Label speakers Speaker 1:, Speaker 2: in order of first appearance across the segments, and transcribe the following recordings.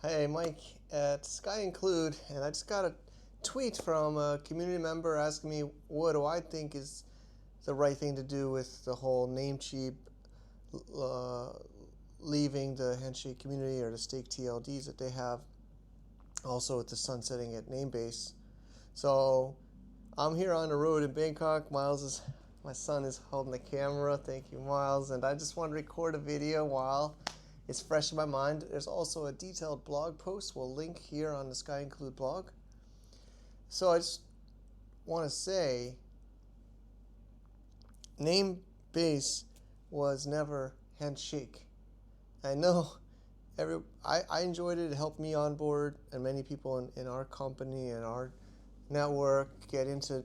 Speaker 1: Hey, Mike at Sky Include, and I just got a tweet from a community member asking me what do I think is the right thing to do with the whole Namecheap uh, leaving the Handshake community or the stake TLDs that they have, also with the sunsetting at Namebase. So I'm here on the road in Bangkok. My son is holding the camera. Thank you, Miles. And I just want to record a video while it's fresh in my mind. There's also a detailed blog post we'll link here on the Sky Include blog. So I just want to say Namebase was never Handshake. I know I enjoyed it. It helped me on board and many people in our company and our network get into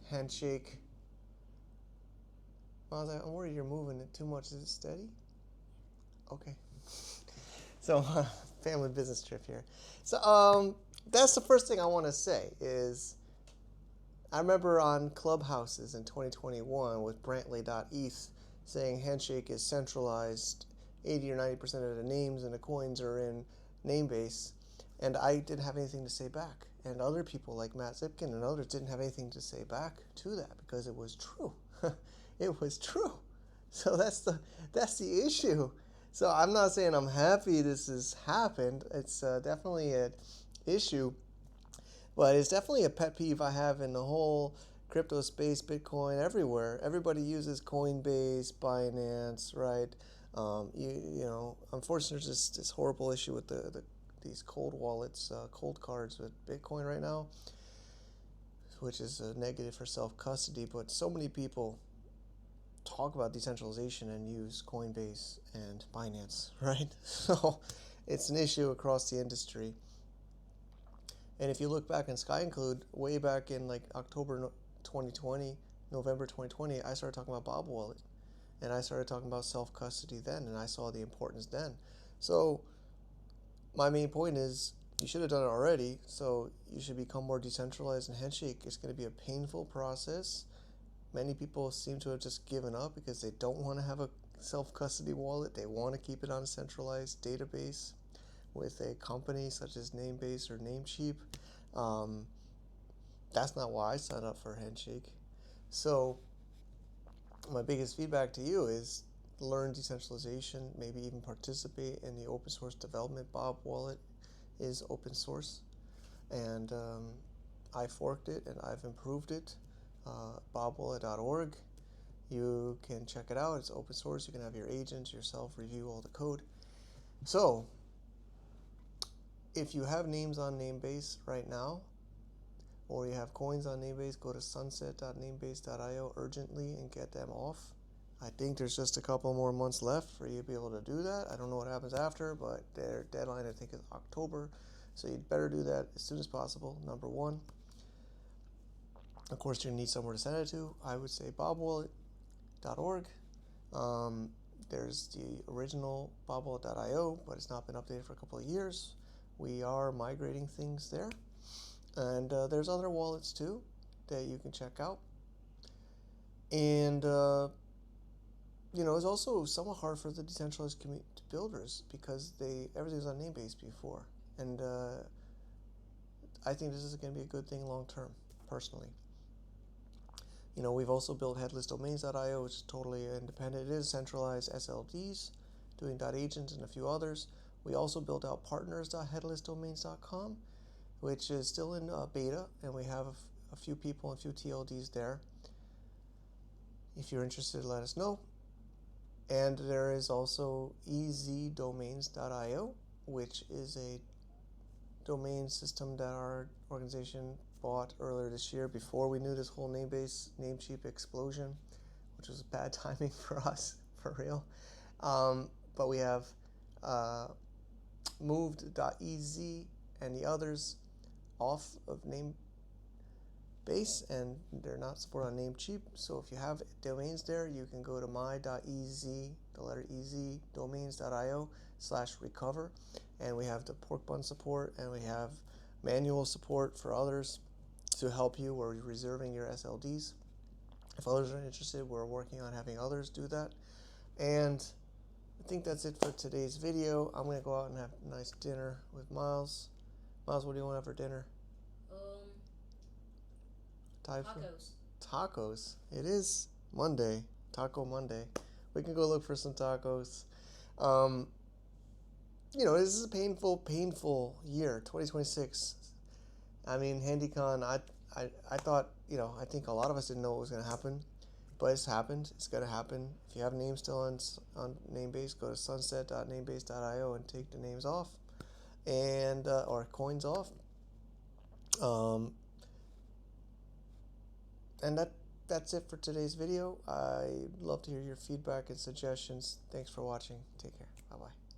Speaker 1: Handshake. Miles, I'm worried you're moving it too much. Is it steady? Okay. So, family business trip here. So, that's the first thing I want to say is I remember on Clubhouses in 2021 with Brantley.eth saying Handshake is centralized. 80 or 90% of the names and the coins are in Namebase, and I didn't have anything to say back. And other people like Matt Zipkin and others didn't have anything to say back to that because it was true. It was true. So that's the issue. So I'm not saying I'm happy this has happened. It's definitely an issue, but it's definitely a pet peeve I have in the whole crypto space, Bitcoin, everywhere. Everybody uses Coinbase, Binance, right? Unfortunately, there's this horrible issue with these cold wallets, cold cards with Bitcoin right now, which is a negative for self-custody. But so many people talk about decentralization and use Coinbase and Binance, right? So it's an issue across the industry. And if you look back in Sky Include, way back in like October 2020, November 2020, I started talking about Bob Wallet. And I started talking about self-custody then, and I saw the importance then. So my main point is you should have done it already, so you should become more decentralized, and Handshake is going to be a painful process. Many people seem to have just given up because they don't want to have a self-custody wallet. They want to keep it on a centralized database with a company such as Namebase or Namecheap. Um, that's not why I signed up for Handshake. So my biggest feedback to you is learn decentralization, maybe even participate in the open source development. Bob Wallet is open source, and I forked it and I've improved it. Bobwallet.org. You can check it out. It's open source. You can have your agents yourself review all the code. So if you have names on Namebase right now, or you have coins on Namebase, go to sunset.namebase.io urgently and get them off. I think there's just a couple more months left for you to be able to do that. I don't know what happens after, but their deadline I think is October. So you'd better do that as soon as possible, number one. Of course, you're going to need somewhere to send it to. I would say bobwallet.org. There's the original bobwallet.io, but it's not been updated for a couple of years. We are migrating things there. And there's other wallets too that you can check out. And, it's also somewhat hard for the decentralized community builders because everything's on Namebase before. And I think this is going to be a good thing long term, personally. We've also built headlessdomains.io, which is totally independent. It is centralized SLDs, doing .agents and a few others. We also built out partners.headlessdomains.com, which is still in beta, and we have a few people and a few TLDs there. If you're interested, let us know. And there is also ezdomains.io, which is a domain system that our organization bought earlier this year before we knew this whole Namecheap explosion, which was bad timing for us, for real. But we have moved.ez and the others off of Namebase, and they're not supported on Namecheap. So if you have domains there, you can go to my.ez, the letter ez, domains.io/recover, and we have the pork bun support, and we have manual support for others to help you. We're reserving your SLDs. If others are interested, we're working on having others do that. And think that's it for today's video. I'm gonna go out and have a nice dinner with Miles. Miles, what do you want to have for dinner? Thai food?
Speaker 2: Tacos.
Speaker 1: Tacos. It is Monday, Taco Monday. We can go look for some tacos. This is a painful year, 2026. I mean, HandyCon, I thought, I think a lot of us didn't know what was going to happen, but it's happened. It's going to happen. If you have names still on Namebase, go to sunset.namebase.io and take the names off and or coins off. Um, and that's it for today's video. I'd love to hear your feedback and suggestions. Thanks for watching. Take care. Bye-bye.